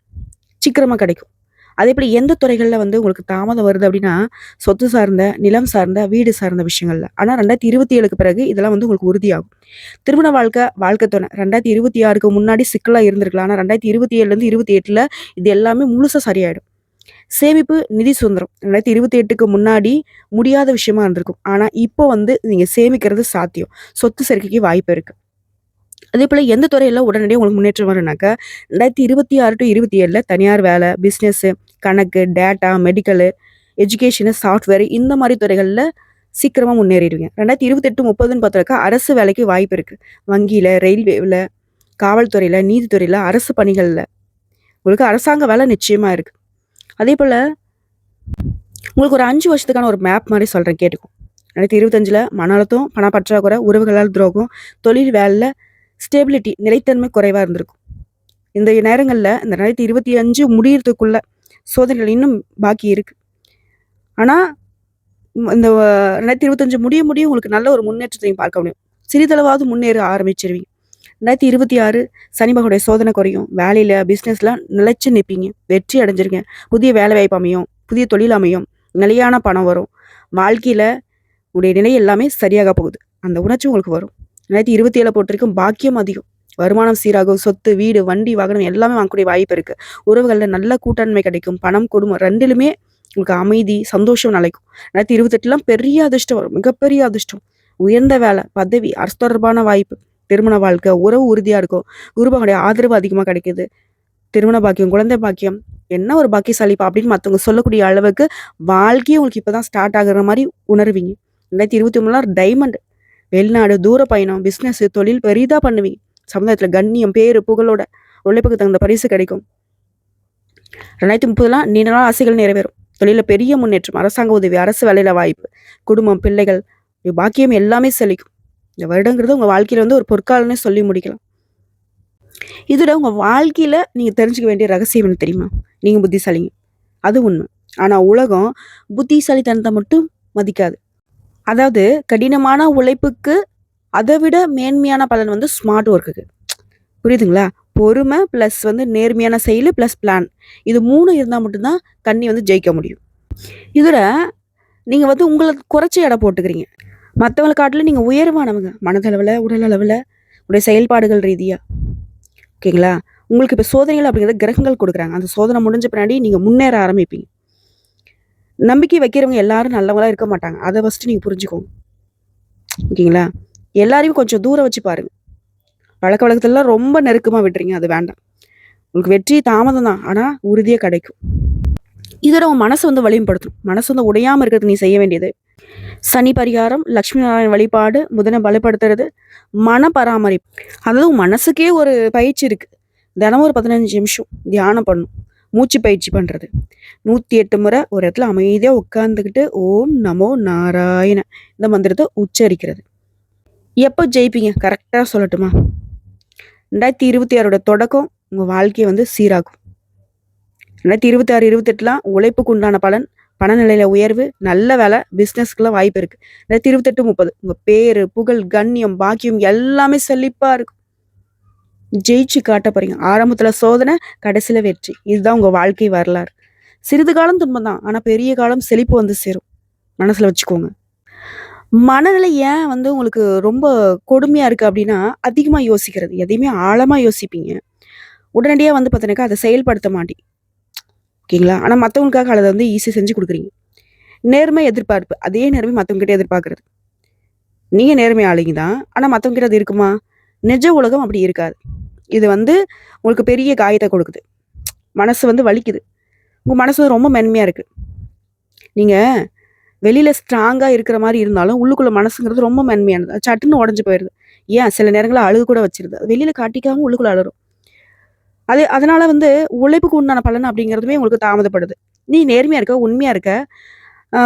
Speaker 1: சீக்கிரமாக கிடைக்கும். அதே போல் எந்த துறைகளில் வந்து உங்களுக்கு தாமதம் வருது அப்படின்னா சொத்து சார்ந்த, நிலம் சார்ந்த, வீடு சார்ந்த விஷயங்கள்ல. ஆனால் 2027க்கு பிறகு இதெல்லாம் வந்து உங்களுக்கு உறுதியாகும். திருமண வாழ்க்கை துணை 2026க்கு முன்னாடி சிக்கலாக இருந்திருக்கலாம், ஆனால் 2027லேருந்து 28ல் இது எல்லாமே முழுசாக சரியாயிடும். சேமிப்பு, நிதி சுதந்திரம் 2028க்கு முன்னாடி முடியாத விஷயமா இருந்திருக்கும், ஆனால் இப்போ வந்து நீங்கள் சேமிக்கிறது சாத்தியம், சொத்து சேர்க்கைக்கு வாய்ப்பு இருக்குது. அதே போல் எந்த துறையில் உடனடியாக உங்களுக்கு முன்னேற்றம் வரும்னாக்கா 2026 to 27 தனியார் வேலை, பிஸ்னஸ்ஸு, கணக்கு, டேட்டா, மெடிக்கலு, எஜுகேஷனு, சாஃப்ட்வேர், இந்த மாதிரி துறைகளில் சீக்கிரமாக முன்னேறிடுவீங்க. 2028 30ன்னு பார்த்தாக்கா அரசு வேலைக்கு வாய்ப்பு இருக்குது. வங்கியில், ரயில்வேவில், காவல்துறையில், நீதித்துறையில், அரசு பணிகளில் உங்களுக்கு அரசாங்க வேலை நிச்சயமாக இருக்குது. அதே போல் உங்களுக்கு ஒரு 5 வருஷத்துக்கான ஒரு மேப் மாதிரி சொல்கிறேன், கேட்டுக்கும்.
Speaker 2: 2025 மன அழுத்தம், பணப்பற்றாக்குறை, உறவுகளால் துரோகம், தொழில் வேலையில் ஸ்டெபிலிட்டி நிலைத்தன்மை குறைவாக இருந்திருக்கும். இந்த நேரங்களில் இந்த 2025 முடியறதுக்குள்ள சோதனைகள் இன்னும் பாக்கி இருக்கு. ஆனால் இந்த 2025 முடிய உங்களுக்கு நல்ல ஒரு முன்னேற்றத்தையும் பார்க்க முடியும். சிறிதளவாவது முன்னேற ஆரம்பிச்சிருவீங்க. 2026 சனி பகவானுடைய சோதனை குறையும். வேலையில் பிஸ்னஸ்லாம் நிலைச்சு நிற்பீங்க, வெற்றி அடைஞ்சிருங்க. புதிய வேலை வாய்ப்பு அமையும், புதிய தொழில் அமையும், நிலையான பணம் வரும். வாழ்க்கையில் உடைய நிலை எல்லாமே சரியாக போகுது. அந்த உணர்ச்சி உங்களுக்கு வரும். 2027 பொறுத்திருக்கும் பாக்கியம் அதிகம். வருமானம் சீராகும். சொத்து, வீடு, வண்டி, வாகனம் எல்லாமே வாங்கக்கூடிய வாய்ப்பு இருக்குது. உறவுகளில் நல்ல கூட்டாண்மை கிடைக்கும். பணம், குடும்பம் ரெண்டிலுமே உங்களுக்கு அமைதி, சந்தோஷம் நிலைக்கும். 2028 பெரிய அதிர்ஷ்டம் வரும், மிகப்பெரிய அதிர்ஷ்டம். உயர்ந்த வேலை, பதவி, அரசு தொடர்பான வாய்ப்பு, திருமண வாழ்க்கை, உறவு உறுதியாக இருக்கும். குருபகனுடைய ஆதரவு அதிகமாக கிடைக்குது. திருமண பாக்கியம், குழந்தை பாக்கியம், என்ன ஒரு பாக்கியசாலிப்பா அப்படின்னு மற்றவங்க சொல்லக்கூடிய அளவுக்கு வாழ்க்கையும் உங்களுக்கு இப்போ தான் ஸ்டார்ட் ஆகுற மாதிரி உணர்வீங்க. 2023 டைமண்ட். வெளிநாடு, தூர பயணம், பிஸ்னஸ், தொழில் பெரிதாக பண்ணுவீங்க. சமுதாயத்தில் கண்ணியம், பேரு, புகழோட உழைப்புக்கு தகுந்த பரிசு கிடைக்கும். 2030 நீண்ட நாள் ஆசைகள் நிறைவேறும். தொழிலில் பெரிய முன்னேற்றம், அரசாங்க உதவி, அரசு வேலையில் வாய்ப்பு, குடும்பம், பிள்ளைகள், பாக்கியம் எல்லாமே செழிக்கும். இந்த வருடங்கிறது உங்கள் வாழ்க்கையில் ஒரு பொற்காலம்னே சொல்லி முடிக்கலாம். இதோட உங்கள் வாழ்க்கையில் நீங்கள் தெரிஞ்சுக்க வேண்டிய ரகசியம் என்ன தெரியுமா? நீங்கள் புத்திசாலிங்க, அது உண்மை. ஆனால் உலகம் புத்திசாலித்தனத்தை மட்டும் மதிக்காது. அதாவது கடினமான உழைப்புக்கு அதை விட மேன்மையான பலன் ஸ்மார்ட் ஒர்க்குக்கு. புரியுதுங்களா? பொறுமை ப்ளஸ் நேர்மையான செயல் ப்ளஸ் பிளான், இது 3 இருந்தால் மட்டும்தான் கன்னி ஜெயிக்க முடியும். இதில் நீங்கள் உங்களை குறைச்சி எடை போட்டுக்கிறீங்க. மற்றவங்களை காட்டிலும் நீங்கள் உயர்வானவங்க, மனதளவில், உடல் அளவில், உடைய செயல்பாடுகள் ரீதியாக. ஓகேங்களா? உங்களுக்கு இப்போ சோதனைகள் அப்படிங்கிறத கிரகங்கள் கொடுக்குறாங்க. அந்த சோதனை முடிஞ்ச பின்னாடி நீங்கள் முன்னேற ஆரம்பிப்பீங்க. நம்பிக்கை வைக்கிறவங்க எல்லாரும் நல்லவங்களாக இருக்க மாட்டாங்க. அதை ஃபஸ்ட்டு நீங்கள் புரிஞ்சுக்கோங்க. ஓகேங்களா? எல்லாரையும் கொஞ்சம் தூரம் வச்சு பாருங்கள். பழக்க வழக்கத்துலலாம் ரொம்ப நெருக்கமாக விட்டுறீங்க, அது வேண்டாம். உங்களுக்கு வெற்றி தாமதம் தான், ஆனால் உறுதியாக கிடைக்கும். இதோட உன் மனசை வலிமைப்படுத்தணும். மனசு உடையாமல் இருக்கிறதுக்கு நீ செய்ய வேண்டியது சனி பரிகாரம், லக்ஷ்மி நாராயண வழிபாடு, முதனை பலப்படுத்துறது, மன பராமரிப்பு. அதாவது உன் மனசுக்கே ஒரு பயிற்சி இருக்குது. தினமும் ஒரு 15 நிமிஷம் தியானம் பண்ணணும். மூச்சு பயிற்சி பண்ணுறது 108 முறை ஒரு இடத்துல அமைதியாக உட்காந்துக்கிட்டு ஓம் நமோ நாராயண இந்த மந்திரத்தை உச்சரிக்கிறது. எப்போ ஜெயிப்பீங்க கரெக்டாக சொல்லட்டுமா? 2026 தொடக்கம் உங்கள் வாழ்க்கையை சீராகும். 2026, 2028 உழைப்புக்கு உண்டான பலன், பணநிலையில் உயர்வு, நல்ல வேலை, பிஸ்னஸ்க்குலாம் வாய்ப்பு இருக்குது. 2028, 30 உங்கள் பேர், புகழ், கண்ணியம், பாக்கியம் எல்லாமே செழிப்பாக இருக்கும். ஜெயிச்சு காட்ட போறீங்க. ஆரம்பத்தில் சோதனை, கடைசியில் வெற்றி. இதுதான் உங்கள் வாழ்க்கை வரலாறு. சிறிது காலம் துன்பம் தான், ஆனால் பெரிய காலம் செழிப்பு சேரும். மனசில் வச்சுக்கோங்க. மனநிலை ஏன் உங்களுக்கு ரொம்ப கொடுமையாக இருக்குது அப்படின்னா, அதிகமாக யோசிக்கிறது. எதையுமே ஆழமாக யோசிப்பீங்க. உடனடியாக பார்த்தீங்கன்னாக்கா அதை செயல்படுத்த மாட்டீங்க. ஓகேங்களா? ஆனால் மற்றவங்களுக்காக அதை ஈஸியாக செஞ்சு கொடுக்குறீங்க. நேர்மை எதிர்பார்ப்பு, அதே நேர்மை மற்றவங்ககிட்ட எதிர்பார்க்குறது. நீங்கள் நேர்மை ஆளுங்க தான், ஆனால் மற்றவங்ககிட்ட அது இருக்குமா? நிஜ உலகம் அப்படி இருக்காது. இது உங்களுக்கு பெரிய காயத்தை கொடுக்குது. மனசு வலிக்குது. உங்கள் மனசு ரொம்ப மென்மையாக இருக்குது. நீங்கள் வெளியில் ஸ்ட்ராங்காக இருக்கிற மாதிரி இருந்தாலும் உள்ளுக்குள்ளே மனசுங்கிறது ரொம்ப மென்மையானது. சட்டுன்னு உடஞ்சி போயிடுது. ஏன் சில நேரங்களில் அழுகு கூட வச்சிருது. அது வெளியில் காட்டிக்காமல் உள்ளுக்குள்ளே அழுறோம். அதனால் உழைப்புக்கு உண்டான பலன் அப்படிங்கிறதுமே உங்களுக்கு தாமதப்படுது. நீ நேர்மையாக இருக்க, உண்மையாக இருக்க,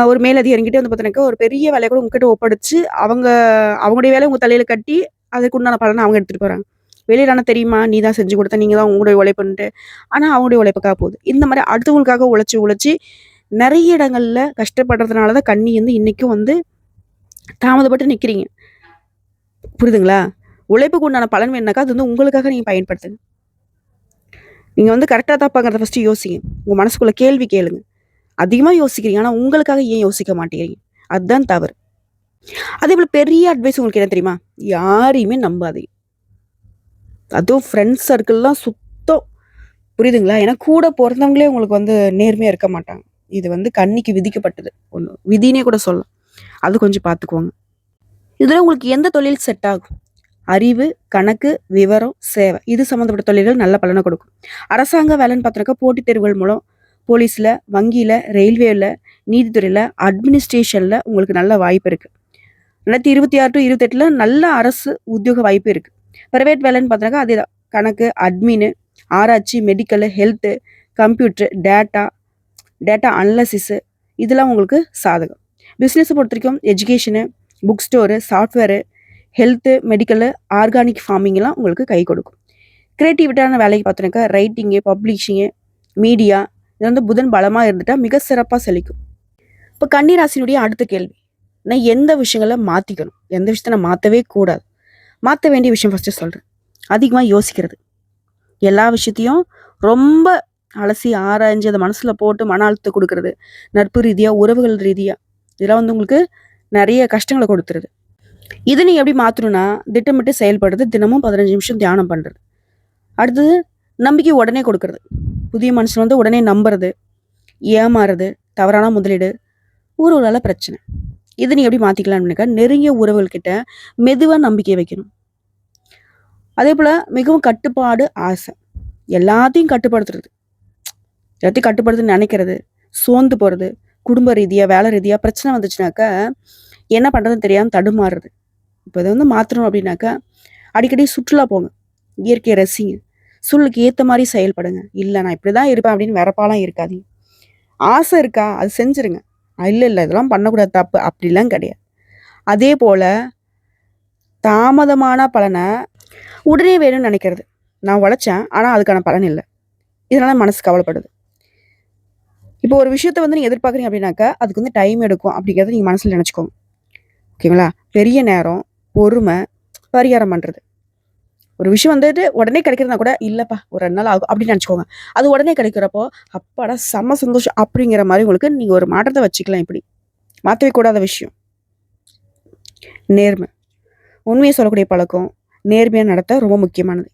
Speaker 2: ஒரு மேலதிகாரிகிட்டே பார்த்தீங்கன்னாக்கா ஒரு பெரிய வேலையை கூட உங்ககிட்ட ஒப்படைச்சு அவங்களுடைய வேலையை உங்கள் தலையில் கட்டி அதுக்கு உண்டான பலனை அவங்க எடுத்துகிட்டு போகிறாங்க. வெளியில் ஆனால் தெரியுமா, நீ தான் செஞ்சு கொடுத்த, நீங்கள் தான் உங்களுடைய உழைப்புன்ட்டு. ஆனால் அவங்களுடைய உழைப்புக்காக போகுது. இந்த மாதிரி அடுத்தவங்களுக்காக உழைச்சி நிறைய இடங்களில் கஷ்டப்படுறதுனால தான் கன்னி இன்றைக்கும் தாமதப்பட்டு நிற்கிறீங்க. புரியுதுங்களா? உழைப்புக்கு உண்டான பலன் வேணுனாக்கா அது உங்களுக்காக நீங்கள் பயன்படுத்துங்க. நீங்கள் கரெக்டாக தப்பாங்கிறத ஃபஸ்ட்டு யோசிங்க. உங்கள் மனசுக்குள்ளே கேள்வி கேளுங்க. அதிகமாக யோசிக்கிறீங்க, ஆனால் உங்களுக்காக ஏன் யோசிக்க மாட்டேங்கிறீங்க? அதுதான் தவறு. அதே போல் பெரிய அட்வைஸ் உங்களுக்கு என்ன தெரியுமா? யாரையுமே நம்பாதீங்க. அதுவும் ஃப்ரெண்ட்ஸ் சர்க்கிள்லாம் சுத்தம். புரியுதுங்களா? ஏன்னா கூட பிறந்தவங்களே உங்களுக்கு நேர்மையாக இருக்க மாட்டாங்க. இது கன்னிக்கு விதிக்கப்பட்டது ஒன்று, விதினே கூட சொல்லலாம். அது கொஞ்சம் பார்த்துக்குவாங்க. இதில் உங்களுக்கு எந்த தொழில் செட் ஆகும்? அறிவு, கணக்கு, விவரம், சேவை, இது சம்மந்தப்பட்ட தொழில்கள் நல்ல பலனை கொடுக்கும். அரசாங்க வேலைன்னு பார்த்தினாக்கா போட்டித் தேர்வுகள் மூலம் போலீஸில், வங்கியில், ரயில்வேயில், நீதித்துறையில், அட்மினிஸ்ட்ரேஷனில் உங்களுக்கு நல்ல வாய்ப்பு இருக்குது. 2026 to 28 நல்ல அரசு உத்தியோக வாய்ப்பு இருக்குது. ப்ரைவேட் வேலைன்னு பார்த்தினாக்கா அதே தான். கணக்கு, அட்மின், ஆராய்ச்சி, medical, health, computer, data analysis, இதெல்லாம் உங்களுக்கு சாதகம். பிஸ்னஸை பொறுத்த வரைக்கும் education, book store, software, health, medical, organic ஃபார்மிங்லாம் உங்களுக்கு கை கொடுக்கும். கிரியேட்டிவிட்டான வேலைக்கு பார்த்தோன்னாக்கா ரைட்டிங்கு, பப்ளிஷிங்கு, மீடியா இது வந்து புதன் பலமாக இருந்துட்டா மிக சிறப்பாக செழிக்கும். இப்போ கன்னி ராசினுடைய அடுத்த கேள்வி, நான் எந்த விஷயங்களை மாற்றிக்கணும், எந்த விஷயத்த நான் மாற்றவே கூடாது? மாற்ற வேண்டிய விஷயம் ஃபஸ்ட்டு சொல்கிறேன். அதிகமாக யோசிக்கிறது, எல்லா விஷயத்தையும் ரொம்ப அலசி ஆராய்ஞ்சு அதை மனசில் போட்டு மன அழுத்தம் கொடுக்கறது, நட்பு ரீதியாக, உறவுகள் ரீதியாக இதெல்லாம் வந்து உங்களுக்கு நிறைய கஷ்டங்களை கொடுத்துருது. இதை நீங்கள் எப்படி மாற்றணும்னா திட்டமிட்டு செயல்படுறது, தினமும் 15 நிமிஷம் தியானம் பண்ணுறது. அடுத்தது நம்பிக்கை உடனே கொடுக்கறது, புதிய மனுஷன் வந்து உடனே நம்புறது, ஏமாறுறது, தவறான முதலீடு, ஊர்வலால பிரச்சனை. இதை நீ எப்படி மாற்றிக்கலாம்னாக்கா நெருங்கிய உறவுகள்கிட்ட மெதுவாக நம்பிக்கை வைக்கணும். அதே போல் மிகவும் கட்டுப்பாடு, ஆசை, எல்லாத்தையும் கட்டுப்படுத்துறது, எல்லாத்தையும் கட்டுப்படுத்துன்னு நினைக்கிறது, சோர்ந்து போகிறது, குடும்ப ரீதியாக வேலை ரீதியாக பிரச்சனை வந்துச்சுனாக்கா என்ன பண்ணுறதுன்னு தெரியாமல் தடுமாறுறது. இப்போ இதை வந்து மாற்றணும் அப்படின்னாக்கா அடிக்கடி சுற்றுலா போங்க, இயற்கையை ரசிங்க, சூழலுக்கு ஏற்ற மாதிரி செயல்படுங்க. இல்லை நான் இப்படி தான் இருப்பேன் அப்படின்னு வரப்பாலாம் இருக்காதீங்க. ஆசை இருக்கா அது செஞ்சுருங்க. இல்லை இதெல்லாம் பண்ணக்கூடாது, தப்பு அப்படிலாம் கிடையாது. அதே போல் தாமதமான பலனை உடனே வேணும்னு நினைக்கிறது, நான் உழைச்சேன் ஆனால் அதுக்கான பலன் இல்லை, இதனால மனசு கவலைப்படுது. இப்போ ஒரு விஷயத்த வந்து நீங்கள் எதிர்பார்க்குறீங்க அப்படின்னாக்கா அதுக்கு வந்து டைம் எடுக்கும் அப்படிங்கிறத நீங்கள் மனசில் நினச்சிக்கோங்க. ஓகேங்களா? பெரிய நேரம், பொறுமை, பரிகாரம் பண்ணுறது. ஒரு விஷயம் வந்துட்டு உடனே கிடைக்கிறதுனா கூட இல்லைப்பா ஒரு 2 நாள் ஆகும் அப்படின்னு நினச்சிக்கோங்க. அது உடனே கிடைக்கிறப்போ அப்பாடா செம்ம சந்தோஷம் அப்படிங்கிற மாதிரி உங்களுக்கு நீங்கள் ஒரு மாற்றத்தை வச்சுக்கலாம். இப்படி மாற்றவே கூடாத விஷயம் நேர்மை, உண்மையை சொல்லக்கூடிய பழக்கம், நேர்மையாக நடத்த ரொம்ப முக்கியமானது.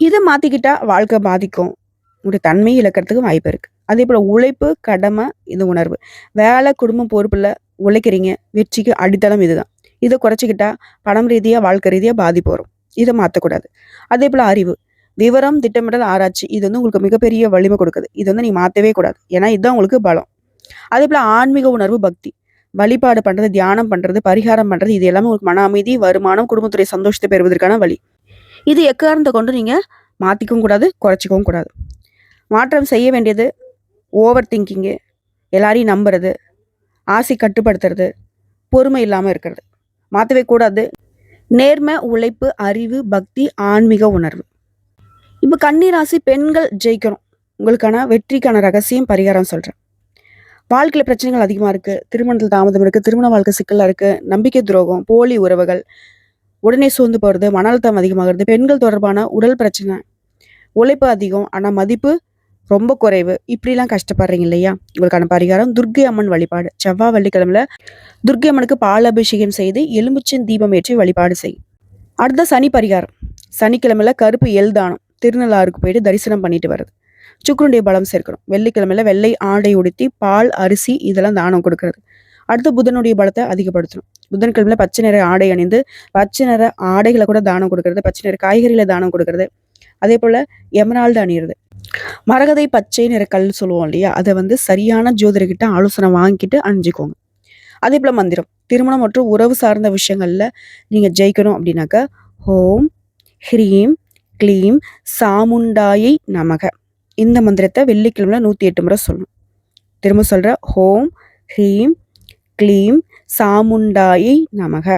Speaker 2: இதை மாற்றிக்கிட்டா வாழ்க்கை பாதிக்கும், உங்களுடைய தன்மையை இழக்கிறதுக்கு வாய்ப்பு இருக்குது. அதே போல் உழைப்பு, கடமை, இது உணர்வு, வேலை, குடும்பம், பொறுப்பில் உழைக்கிறீங்க, வெற்றிக்கு அடித்தளம் இதுதான். இதை குறைச்சிக்கிட்டா பணம் ரீதியாக, வாழ்க்கை ரீதியாக பாதிப்பு வரும். இதை மாற்றக்கூடாது. அதே போல் அறிவு, விவரம், திட்டமிடல், ஆராய்ச்சி, இது வந்து உங்களுக்கு மிகப்பெரிய வலிமை கொடுக்குது. இது வந்து நீங்கள் மாற்றவே கூடாது, ஏன்னா இதுதான் உங்களுக்கு பலம். அதே போல் ஆன்மீக உணர்வு, பக்தி, வழிபாடு பண்ணுறது, தியானம் பண்ணுறது, பரிகாரம் பண்ணுறது, இது எல்லாமே உங்களுக்கு மன அமைதி, வருமானம், குடும்பத்துடைய சந்தோஷத்தை பெறுவதற்கான வழி. இது எக்காரணத்தை கொண்டு நீங்கள் மாற்றிக்கவும் கூடாது, குறைச்சிக்கவும் கூடாது. மாற்றம் செய்ய வேண்டியது ஓவர் திங்கிங்கு, எல்லாரையும் நம்புறது, ஆசை கட்டுப்படுத்துறது, பொறுமை இல்லாமல் இருக்கிறது. மாற்றவே கூடாது. நேர்மை, உழைப்பு, அறிவு, பக்தி, ஆன்மீக உணர்வு. இப்போ கன்னி ராசி பெண்கள் ஜெயிக்கணும், உங்களுக்கான வெற்றிக்கான ரகசியம், பரிகாரம் சொல்கிறேன். வாழ்க்கையில் பிரச்சனைகள் அதிகமாக இருக்குது, திருமணத்தில் தாமதம் இருக்குது, திருமண வாழ்க்கை சிக்கலாக இருக்குது, நம்பிக்கை துரோகம், போலி உறவுகள், உடனே சோர்ந்து போகிறது, மன அழுத்தம் அதிகமாகிறது, பெண்கள் தொடர்பான உடல் பிரச்சனை, உழைப்பு அதிகம் ஆனால் மதிப்பு ரொம்ப குறைவு, இப்படிலாம் கஷ்டப்படுறீங்க இல்லையா? உங்களுக்கான பரிகாரம் துர்க்கை அம்மன் வழிபாடு. செவ்வாய் வெள்ளிக்கிழமையில துர்க்கை அம்மனுக்கு பால் அபிஷேகம் செய்து எலுமிச்சம் தீபம் ஏற்றி வழிபாடு செய்யும். அடுத்த சனி பரிகாரம், சனிக்கிழமையில கருப்பு எள் தானம், திருநள்ளாறுக்கு போயிட்டு தரிசனம் பண்ணிட்டு வருது. சுக்கிரனுடைய பலம் சேர்க்கணும். வெள்ளிக்கிழமையில வெள்ளை ஆடை உடுத்தி பால், அரிசி இதெல்லாம் தானம் கொடுக்கறது. அடுத்து புதனுடைய பலத்தை அதிகப்படுத்தணும். புதன்கிழமையில பச்சை நிற ஆடை அணிந்து பச்சை நிற ஆடைகளை கூட தானம் கொடுக்கறது, பச்சை நிற காய்கறிகளை தானம் கொடுக்கறது. அதே போல் எமரால்டு அணியிறது, மரகதை பச்சை நிற கல் சொல்லுவோம் இல்லையா, அதை வந்து சரியான ஜோதிடர்கிட்ட ஆலோசனை வாங்கிக்கிட்டு அணிஞ்சிக்கோங்க. அதே போல் மந்திரம், திருமணம் மற்றும் உறவு சார்ந்த விஷயங்களில் நீங்கள் ஜெயிக்கணும் அப்படின்னாக்கா ஓம் ஹ்ரீம் க்ளீம் சாமுண்டாயை நமக, இந்த மந்திரத்தை வெள்ளிக்கிழமையில 108 முறை சொல்லணும். திரும்ப சொல்கிற ஓம் ஹ்ரீம் க்ளீம் சாமுண்டாயை நமக.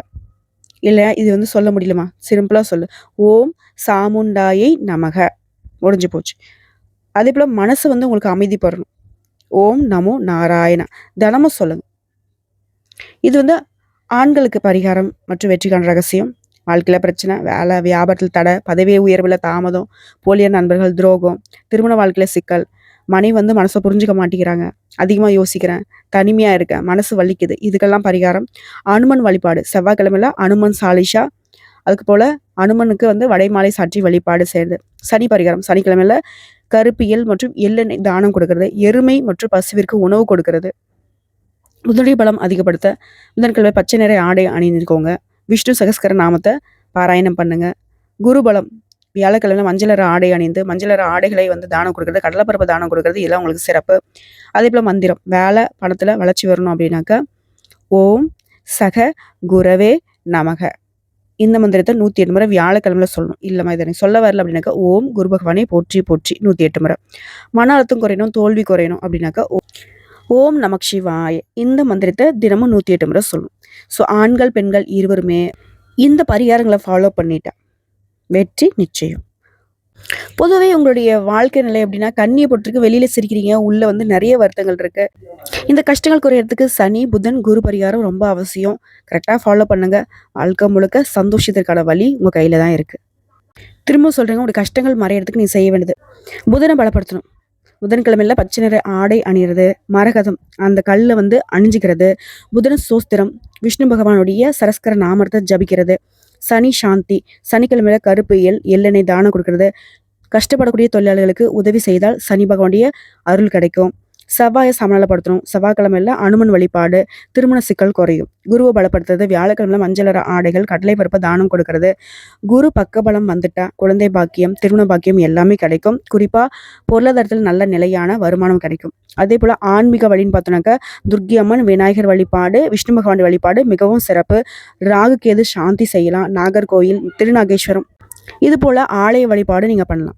Speaker 2: இல்லை இது வந்து சொல்ல முடியலமா, சிம்பிளாக சொல்லு, ஓம் சாமுண்டாயை நமக, முடிஞ்சு போச்சு. அதே போல் மனசு வந்து உங்களுக்கு அமைதி பெறணும். ஓம் நமோ நாராயணா தினமும் சொல்லுங்க. இது வந்து ஆண்களுக்கு பரிகாரம் மற்றும் வெற்றிக்கான ரகசியம். வாழ்க்கையில் பிரச்சனை, வேலை, வியாபாரத்தில் தடை, பதவி உயர்வில் தாமதம், போலியான நண்பர்கள், துரோகம், திருமண வாழ்க்கையில் சிக்கல், மனைவி வந்து மனசை புரிஞ்சுக்க மாட்டேங்கிறாங்க, அதிகமாக யோசிக்கிறேன், தனிமையாக இருக்கேன், மனசு வலிக்குது, இதுக்கெல்லாம் பரிகாரம் அனுமன் வழிபாடு. செவ்வாய்க்கிழமையில அனுமன் சாலிஷா, அதுக்கு போல் அனுமனுக்கு வந்து வடைமாலை சாற்றி வழிபாடு செய்யுது. சனி பரிகாரம், சனிக்கிழமையில கருப்பியல் மற்றும் எள்ளெண்ணெய் தானம் கொடுக்கறது, எருமை மற்றும் பசுவிற்கு உணவு கொடுக்கறது. புதனுடைய பலம் அதிகப்படுத்த புதன்கிழமை பச்சை நிற ஆடை அணிந்துக்கோங்க. விஷ்ணு சகஸ்கர நாமத்தை பாராயணம் பண்ணுங்க. குருபலம், வியாழக்கிழமை மஞ்சள் நிற ஆடை அணிந்து மஞ்சள் நிற ஆடைகளை வந்து தானம் கொடுக்கறது, கடலைப்பருப்பு தானம் கொடுக்கறது, இதெல்லாம் உங்களுக்கு சிறப்பு. அதே போல் மந்திரம், வேலை பணத்தில் வளர்ச்சி வரணும் அப்படின்னாக்கா ஓம் சக குரவே நமக, இந்த மந்திரத்தை 108 முறை வியாழக்கிழமையில சொல்லணும். இல்லைம்மா இதை எனக்கு சொல்ல வரல அப்படின்னாக்கா ஓம் குரு பகவானே போற்றி போற்றி 108 முறை. மன அழுத்தம் குறையணும், தோல்வி குறையணும் அப்படின்னாக்கா ஓம் நமக் சிவாய. இந்த மந்திரத்தை தினமும் 108 முறை சொல்லணும். ஸோ ஆண்கள் பெண்கள் இருவருமே இந்த பரிகாரங்களை ஃபாலோ பண்ணிட்டா வெற்றி நிச்சயம். பொதுவே உங்களுடைய வாழ்க்கை நிலை எப்படின்னா, கண்ணியை பொறுத்திருக்கு வெளியில சிரிக்கிறீங்க, உள்ள வந்து நிறைய வருத்தங்கள் இருக்கு. இந்த கஷ்டங்கள் குறையறதுக்கு சனி, புதன், குரு பரிகாரம் ரொம்ப அவசியம். கரெக்டாக ஃபாலோ பண்ணுங்க. வாழ்க்கை முழுக்க சந்தோஷத்திற்கான வழி உங்க கையில தான் இருக்கு. திரும்ப சொல்றேங்க, உங்களுடைய கஷ்டங்கள் மறையறதுக்கு நீ செய்ய வேண்டியது புதனை பலப்படுத்தணும். புதன்கிழமையில பச்சை நிற ஆடை அணியிறது, மரகதம் அந்த கல்லை வந்து அணிஞ்சிக்கிறது, புதன சோஸ்திரம், விஷ்ணு பகவானுடைய சரஸ்கர நாமத்தை ஜபிக்கிறது, சனி சாந்தி, சனிக்கிழமையில கருப்பு எள்ளெண்ணெய் தானம் கொடுக்கறது, கஷ்டப்படக்கூடிய தொழிலாளர்களுக்கு உதவி செய்தால் சனி பகவானுடைய அருள் கிடைக்கும். செவ்வாயை சமநிலைப்படுத்தணும். செவ்வாய்க்கிழமையில அனுமன் வழிபாடு, திருமண சிக்கல் குறையும். குருவை பலப்படுத்துறது, வியாழக்கிழமையில மஞ்சள் நிற ஆடைகள், கடலை பருப்பை தானம் கொடுக்கறது. குரு பக்கபலம் வந்துட்டா குழந்தை பாக்கியம், திருமண பாக்கியம் எல்லாமே கிடைக்கும். குறிப்பா பொருளாதாரத்தில் நல்ல நிலையான வருமானம் கிடைக்கும். அதே போல ஆன்மீக வழின்னு பார்த்தோம்னாக்கா துர்க்கி அம்மன், விநாயகர் வழிபாடு, விஷ்ணு பகவான் வழிபாடு மிகவும் சிறப்பு. ராகு கேது சாந்தி செய்யலாம். நாகர்கோயில், திருநாகேஸ்வரம் இது போல ஆலய வழிபாடு நீங்க பண்ணலாம்.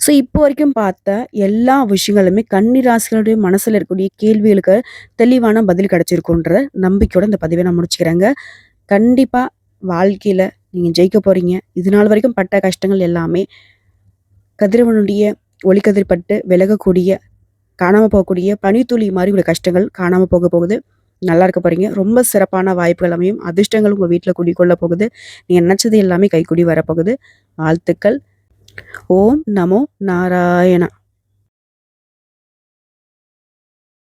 Speaker 2: ஸோ இப்போ வரைக்கும் பார்த்த எல்லா விஷயங்களுமே கன்னிராசிகளுடைய மனசுல இருக்கக்கூடிய கேள்விகளுக்கு தெளிவான பதில் கிடைச்சிருக்குன்ற நம்பிக்கையோட இந்த பதிவை நான் முடிச்சுக்கிறேங்க. கண்டிப்பா வாழ்க்கையில நீங்க ஜெயிக்க போறீங்க. இது நாள் வரைக்கும் பட்ட கஷ்டங்கள் எல்லாமே கதிரவனுடைய ஒளிக்கதிர் பட்டு விலகக்கூடிய, காணாம போகக்கூடிய பனித்துளி மாதிரி உள்ள கஷ்டங்கள் காணாம போக போகுது. நல்லா இருக்க போறீங்க. ரொம்ப சிறப்பான வாய்ப்புகள் அமையும். அதிர்ஷ்டங்கள் உங்க வீட்டில் குடிக்கொள்ள போகுது. நீங்க நினைச்சது எல்லாமே கைக்கூடி வரப்போகுது. வாழ்த்துக்கள். ஓம் நமோ நாராயணா.